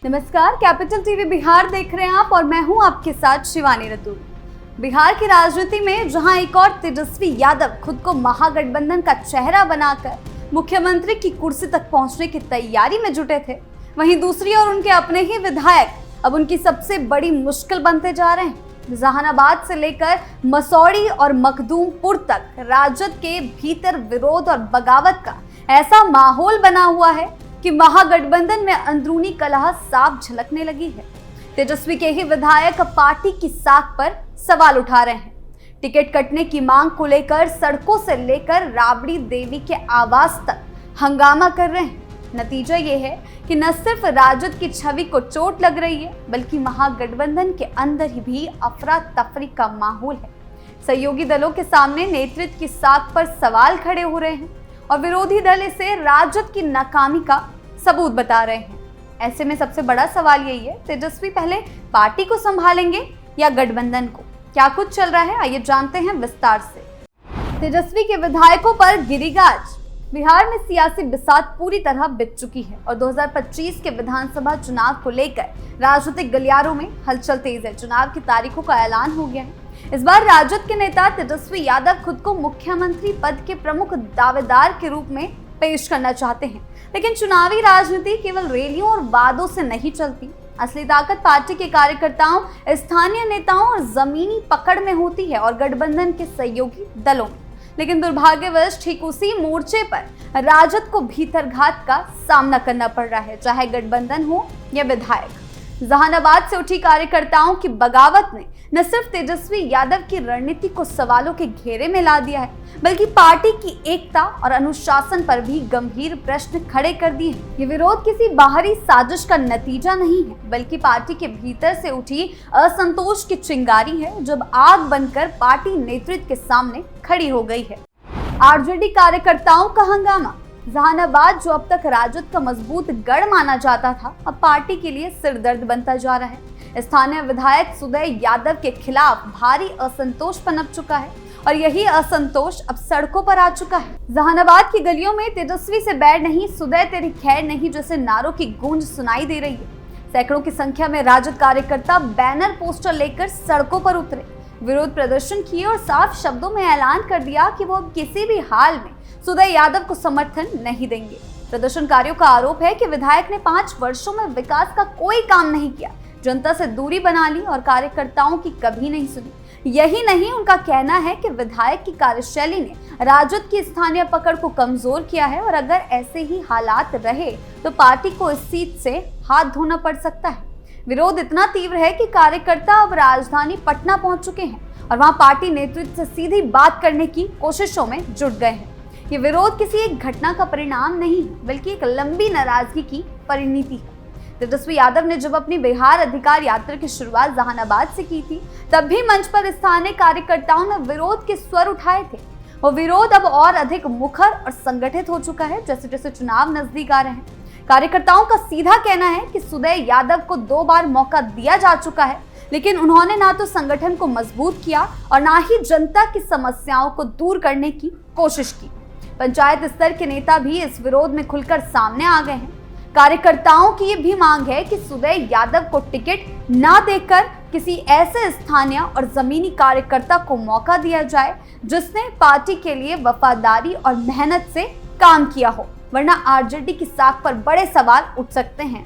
नमस्कार, capital TV Bihar देख रहे हैं आप और मैं हूं आपके साथ शिवानी रतूर। बिहार की राजनीति में जहां एक और तेजस्वी यादव खुद को महागठबंधन का चेहरा बनाकर मुख्यमंत्री की कुर्सी तक पहुंचने की तैयारी में जुटे थे, वहीं दूसरी ओर उनके अपने ही विधायक अब उनकी सबसे बड़ी मुश्किल बनते जा रहे हैं। जहानाबाद से लेकर मसौड़ी और मखदूमपुर तक राजद के भीतर विरोध और बगावत का ऐसा माहौल बना हुआ है कि महागठबंधन में अंदरूनी कलह साफ झलकने लगी है। तेजस्वी के ही विधायक पार्टी की साख पर सवाल उठा रहे हैं। टिकट कटने की मांग को लेकर सड़कों से लेकर राबड़ी देवी के आवास तक हंगामा कर रहे हैं। नतीजा ये है कि न सिर्फ राजद की छवि को चोट लग रही है, बल्कि महागठबंधन के अंदर ही भी अफरा तफरी का माहौल है। सहयोगी दलों के सामने नेतृत्व की साख पर सवाल खड़े हो रहे हैं और विरोधी दल इसे राजद की नाकामी का सबूत बता रहे हैं। ऐसे में सबसे बड़ा सवाल यही है, तेजस्वी पहले पार्टी को संभालेंगे या गठबंधन को? क्या कुछ चल रहा है, आइए जानते हैं विस्तार से। तेजस्वी के विधायकों पर गिरी गाज। बिहार में सियासी बिसात पूरी तरह बिक चुकी है और 2025 के विधानसभा चुनाव को लेकर राजनीतिक गलियारों में हलचल तेज है। चुनाव की तारीखों का ऐलान हो गया है। इस बार राजद के नेता तेजस्वी यादव खुद को मुख्यमंत्री पद के प्रमुख दावेदार के रूप में पेश करना चाहते हैं, लेकिन चुनावी राजनीति केवल रैलियों और वादों से नहीं चलती। असली ताकत पार्टी के कार्यकर्ताओं, स्थानीय नेताओं और जमीनी पकड़ में होती है और गठबंधन के सहयोगी दलों में। लेकिन दुर्भाग्यवश ठीक उसी मोर्चे पर राजद को भीतरघात का सामना करना पड़ रहा है, चाहे गठबंधन हो या विधायक। जहानाबाद से उठी कार्यकर्ताओं की बगावत ने न सिर्फ तेजस्वी यादव की रणनीति को सवालों के घेरे में ला दिया है, बल्कि पार्टी की एकता और अनुशासन पर भी गंभीर प्रश्न खड़े कर दिए हैं। ये विरोध किसी बाहरी साजिश का नतीजा नहीं है, बल्कि पार्टी के भीतर से उठी असंतोष की चिंगारी है, जब आग बनकर पार्टी नेतृत्व के सामने खड़ी हो गई है। आरजेडी कार्यकर्ताओं का हंगामा। जहानाबाद, जो अब तक राजद का मजबूत गढ़ माना जाता था, अब पार्टी के लिए सिरदर्द बनता जा रहा है। स्थानीय विधायक सुदय यादव के खिलाफ भारी असंतोष पनप चुका है और यही असंतोष अब सड़कों पर आ चुका है। जहानाबाद की गलियों में तेजस्वी से बैर नहीं, सुदय तेरी खैर नहीं जैसे नारों की गूंज सुनाई दे रही है। सैकड़ों की संख्या में राजद कार्यकर्ता बैनर पोस्टर लेकर सड़कों पर उतरे, विरोध प्रदर्शन किए और साफ शब्दों में ऐलान कर दिया कि वो अब किसी भी हाल में सुदय यादव को समर्थन नहीं देंगे। प्रदर्शनकारियों का आरोप है कि विधायक ने 5 वर्षों में विकास का कोई काम नहीं किया, जनता से दूरी बना ली और कार्यकर्ताओं की कभी नहीं सुनी। यही नहीं, उनका कहना है कि विधायक की कार्यशैली ने राजद की स्थानीय पकड़ को कमजोर किया है और अगर ऐसे ही हालात रहे तो पार्टी को इस सीट से हाथ धोना पड़ सकता है। विरोध इतना तीव्र है कि कार्यकर्ता अब राजधानी पटना पहुंच चुके हैं और वहां पार्टी नेतृत्व से सीधी बात करने की कोशिशों में जुट गए हैं। ये विरोध किसी एक घटना का परिणाम नहीं है, बल्कि एक लंबी नाराजगी की परिणति है। तेजस्वी यादव ने जब अपनी बिहार अधिकार यात्रा की शुरुआत जहानाबाद से की थी, तब भी मंच पर स्थानीय कार्यकर्ताओं ने विरोध के स्वर उठाए थे। वो विरोध अब और अधिक मुखर और संगठित हो चुका है जैसे जैसे चुनाव नजदीक आ रहे हैं। कार्यकर्ताओं का सीधा कहना है कि सुदय यादव को 2 बार मौका दिया जा चुका है, लेकिन उन्होंने ना तो संगठन को मजबूत किया और ना ही जनता की समस्याओं को दूर करने की कोशिश की। पंचायत स्तर के नेता भी इस विरोध में खुलकर सामने आ गए हैं। कार्यकर्ताओं की ये भी मांग है कि सुदय यादव को टिकट ना देकर किसी ऐसे स्थानीय और जमीनी कार्यकर्ता को मौका दिया जाए जिसने पार्टी के लिए वफादारी और मेहनत से काम किया हो, वरना आरजेडी की साख पर बड़े सवाल उठ सकते हैं।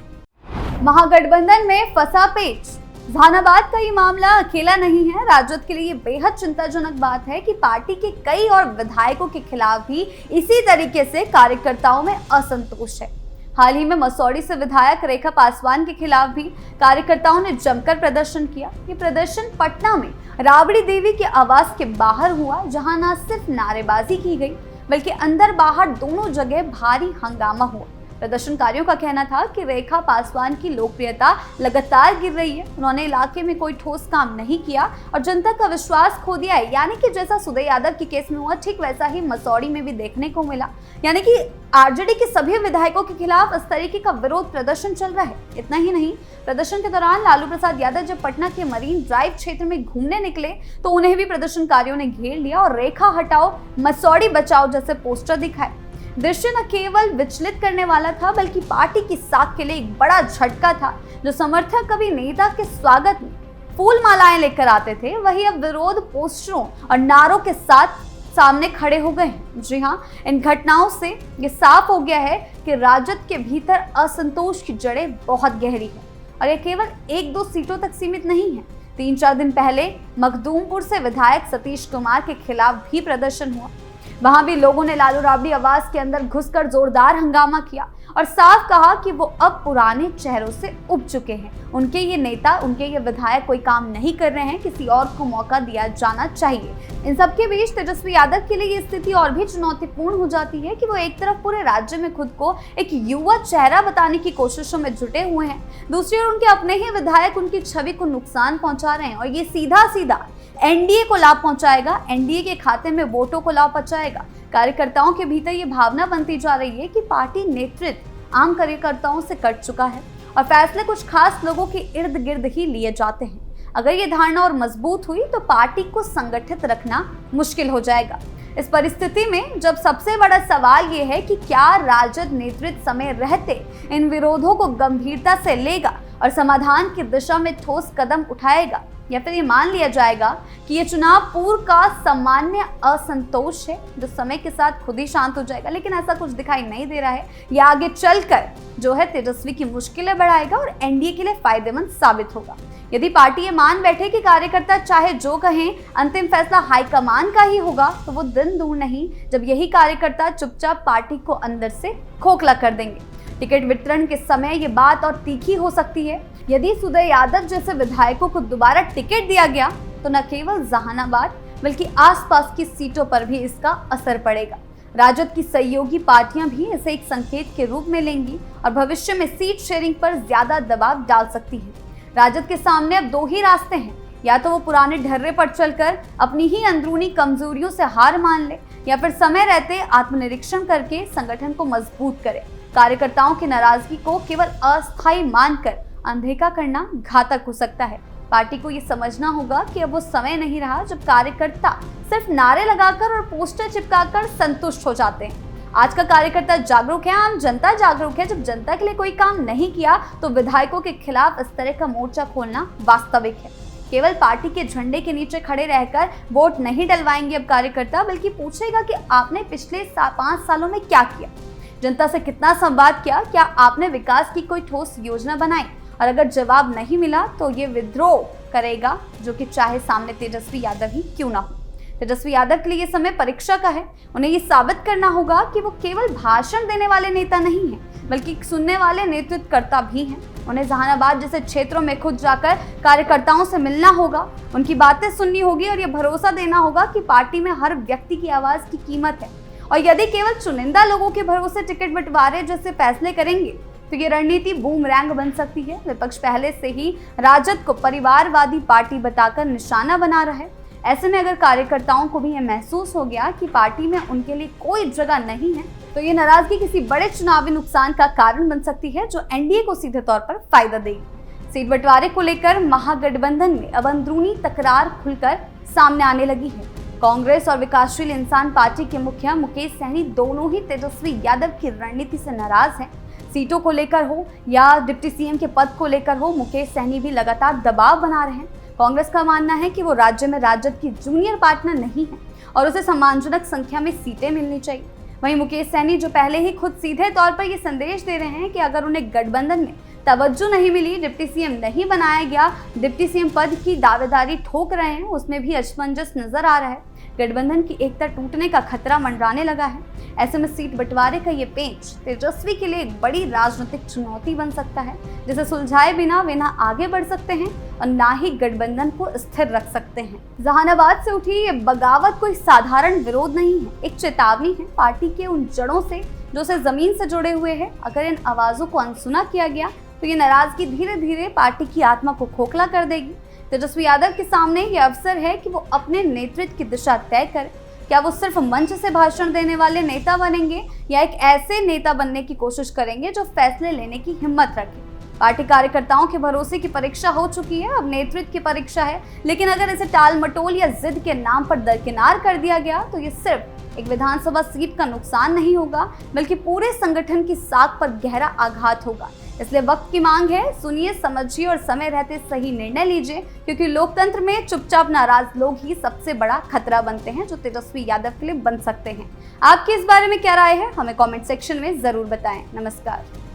महागठबंधन में फंसा पेच। जहानाबाद का ये मामला अकेला नहीं है। राजद के लिए ये बेहद चिंताजनक बात है कि पार्टी के कई और विधायकों के खिलाफ भी इसी तरीके से कार्यकर्ताओं में असंतोष है। हाल ही में मसौड़ी से विधायक रेखा पासवान के खिलाफ भी कार्यकर्ताओं ने जमकर प्रदर्शन किया। ये प्रदर्शन पटना में राबड़ी देवी के आवास के बाहर हुआ, जहां न सिर्फ नारेबाजी की गई, बल्कि अंदर बाहर दोनों जगह भारी हंगामा हुआ। प्रदर्शनकारियों का कहना था कि रेखा पासवान की लोकप्रियता लगातार गिर रही है। उन्होंने इलाके में कोई ठोस काम नहीं किया और जनता का विश्वास खो दिया है। यानी कि जैसा सुदय यादव के केस में हुआ, ठीक वैसा ही मसौड़ी में भी देखने को मिला। यानी कि आरजेडी के सभी विधायकों के खिलाफ इस तरीके का विरोध प्रदर्शन चल रहा है। इतना ही नहीं, प्रदर्शन के दौरान लालू प्रसाद यादव जब पटना के मरीन ड्राइव क्षेत्र में घूमने निकले तो उन्हें भी प्रदर्शनकारियों ने घेर लिया और रेखा हटाओ मसौड़ी बचाओ जैसे पोस्टर दिखाए। दृश्य न केवल विचलित करने वाला था बल्कि पार्टी की साख के लिए एक बड़ा झटका था। जो समर्थक कभी नेता के स्वागत में फूल मालाएं लेकर आते थे, वही अब विरोध पोस्टरों और नारों के साथ सामने खड़े हो गए हैं। जी हाँ, इन घटनाओं से ये साफ हो गया है कि राजद के भीतर असंतोष की जड़ें बहुत गहरी है और ये केवल 1-2 सीटों तक सीमित नहीं है। 3-4 दिन पहले मखदूमपुर से विधायक सतीश कुमार के खिलाफ भी प्रदर्शन हुआ। वहां भी लोगों ने लालू राबड़ी आवास के अंदर घुसकर जोरदार हंगामा किया और साफ कहा कि वो अब पुराने चेहरों से उब चुके हैं। उनके ये नेता, उनके ये विधायक कोई काम नहीं कर रहे हैं, किसी और को मौका दिया जाना चाहिए। इन सबके बीच तेजस्वी यादव के लिए ये स्थिति और भी चुनौतीपूर्ण हो जाती है कि वो एक तरफ पूरे राज्य में खुद को एक युवा चेहरा बताने की कोशिशों में जुटे हुए हैं, दूसरी ओर उनके अपने ही विधायक उनकी छवि को नुकसान पहुंचा रहे हैं और ये सीधा सीधा एनडीए को लाभ पहुंचाएगा, एनडीए के खाते में वोटों को लाभ पहुंचाएगा। कार्यकर्ताओं के भीतर ये भावना बनती जा रही है कि पार्टी नेतृत्व आम कार्यकर्ताओं से कट चुका है और फैसले कुछ खास लोगों के इर्द गिर्द ही लिए जाते हैं। अगर ये धारणा और मजबूत हुई तो पार्टी को संगठित रखना मुश्किल हो जाएगा। इस परिस्थिति में जब सबसे बड़ा सवाल ये है कि क्या राजद नेतृत्व समय रहते इन विरोधों को गंभीरता से लेगा और समाधान की दिशा में ठोस कदम उठाएगा, या फिर ये मान लिया जाएगा कि ये चुनाव पूर्व का सामान्य असंतोष है जो समय के साथ खुद ही शांत हो जाएगा। लेकिन ऐसा कुछ दिखाई नहीं दे रहा है। ये आगे चलकर जो है तेजस्वी की मुश्किलें बढ़ाएगा और एनडीए के लिए फायदेमंद साबित होगा। यदि पार्टी ये मान बैठे कि कार्यकर्ता चाहे जो कहें, अंतिम फैसला हाईकमान का ही होगा, तो वो दिन दूर नहीं जब यही कार्यकर्ता चुपचाप पार्टी को अंदर से खोखला कर देंगे। टिकट वितरण के समय ये बात और तीखी हो सकती है। यदि सुदय यादव जैसे विधायकों को दोबारा टिकट दिया गया तो न केवल जहानाबाद बल्कि आसपास की सीटों पर भी इसका असर पड़ेगा। राजद की सहयोगी पार्टियां भी इसे एक संकेत के रूप में लेंगी और भविष्य में सीट शेयरिंग पर ज्यादा दबाव डाल सकती हैं। राजद के सामने अब 2 ही रास्ते हैं, या तो वो पुराने ढर्रे पर चलकर अपनी ही अंदरूनी कमजोरियों से हार मान ले, या फिर समय रहते आत्मनिरीक्षण करके संगठन को मजबूत करे। कार्यकर्ताओं की नाराजगी को केवल अस्थायी मानकर अनदेखा करना घातक हो सकता है। पार्टी को ये समझना होगा कि अब वो समय नहीं रहा जब कार्यकर्ता सिर्फ नारे लगाकर और पोस्टर चिपकाकर संतुष्ट हो जाते हैं। आज का कार्यकर्ता जागरूक है, आम जनता जागरूक है। जब जनता के लिए कोई काम नहीं किया तो विधायकों के खिलाफ इस तरह का मोर्चा खोलना वास्तविक है। केवल पार्टी के झंडे के नीचे खड़े रहकर वोट नहीं डलवाएंगे अब कार्यकर्ता, बल्कि पूछेगा कि आपने पिछले 5 सालों में क्या किया, जनता से कितना संवाद किया, क्या आपने विकास की कोई ठोस योजना बनाई, और अगर जवाब नहीं मिला तो ये विद्रोह करेगा, जो कि चाहे सामने तेजस्वी यादव ही क्यों ना हो। तेजस्वी यादव के लिए ये समय परीक्षा का है। उन्हें ये साबित करना होगा कि वो केवल भाषण देने वाले नेता नहीं हैं, बल्कि सुनने वाले नेतृत्वकर्ता भी हैं। उन्हें जहानाबाद जैसे क्षेत्रों में खुद जाकर कार्यकर्ताओं से मिलना होगा, उनकी बातें सुननी होगी और ये भरोसा देना होगा कि पार्टी में हर व्यक्ति की आवाज की कीमत है। और यदि केवल चुनिंदा लोगों के भरोसे टिकट बंटवारे जैसे फैसले करेंगे तो ये रणनीति बूमरैंग बन सकती है। विपक्ष पहले से ही राजद को परिवारवादी पार्टी बताकर निशाना बना रहा है। ऐसे में अगर कार्यकर्ताओं को भी ये महसूस हो गया कि पार्टी में उनके लिए कोई जगह नहीं है, तो ये नाराजगी किसी बड़े चुनावी नुकसान का कारण बन सकती है, जो एनडीए को सीधे तौर पर फायदा देगी। सीट बंटवारे को लेकर महागठबंधन में अब अंदरूनी तकरार खुलकर सामने आने लगी है। कांग्रेस और विकासशील इंसान पार्टी के मुखिया मुकेश सहनी दोनों ही तेजस्वी यादव की रणनीति से नाराज हैं। सीटों को लेकर हो या डिप्टी सीएम के पद को लेकर हो, मुकेश सहनी भी लगातार दबाव बना रहे हैं। कांग्रेस का मानना है कि वो राज्य में राजद की जूनियर पार्टनर नहीं है और उसे सम्मानजनक संख्या में सीटें मिलनी चाहिए। वहीं मुकेश सहनी जो पहले ही खुद सीधे तौर पर ये संदेश दे रहे हैं कि अगर उन्हें गठबंधन में तवज्जो नहीं मिली, डिप्टी सीएम नहीं बनाया गया, डिप्टी सीएम पद की दावेदारी ठोक रहे हैं, उसमें भी असमंजस नजर आ रहा है। गठबंधन की एकता टूटने का खतरा मंडराने लगा है। ऐसे में सीट बंटवारे का ये पेंच तेजस्वी के लिए एक बड़ी राजनीतिक चुनौती बन सकता है, जिसे सुलझाए बिना वे ना आगे बढ़ सकते हैं और ना ही गठबंधन को स्थिर रख सकते हैं। जहानाबाद से उठी ये बगावत कोई साधारण विरोध नहीं है, एक चेतावनी है पार्टी के उन जड़ों से जो उसे जमीन से जुड़े हुए हैं। अगर इन आवाजों को अनसुना किया गया तो ये नाराजगी धीरे धीरे पार्टी की आत्मा को खोखला कर देगी। तेजस्वी यादव के सामने ये अवसर है कि वो अपने नेतृत्व की दिशा तय करें। क्या वो सिर्फ मंच से भाषण देने वाले नेता बनेंगे या एक ऐसे नेता बनने की कोशिश करेंगे जो फैसले लेने की हिम्मत रखे पार्टी कार्यकर्ताओं के भरोसे की परीक्षा हो चुकी है, अब नेतृत्व की परीक्षा है। लेकिन अगर इसे टाल मटोल या जिद के नाम पर दरकिनार कर दिया गया तो ये सिर्फ एक विधानसभा सीट का नुकसान नहीं होगा, बल्कि पूरे संगठन की साख पर गहरा आघात होगा। इसलिए वक्त की मांग है, सुनिए, समझिए और समय रहते सही निर्णय लीजिए, क्योंकि लोकतंत्र में चुपचाप नाराज लोग ही सबसे बड़ा खतरा बनते हैं, जो तेजस्वी यादव के लिए बन सकते हैं। आपकी इस बारे में क्या राय है, हमें कमेंट सेक्शन में जरूर बताएं। नमस्कार।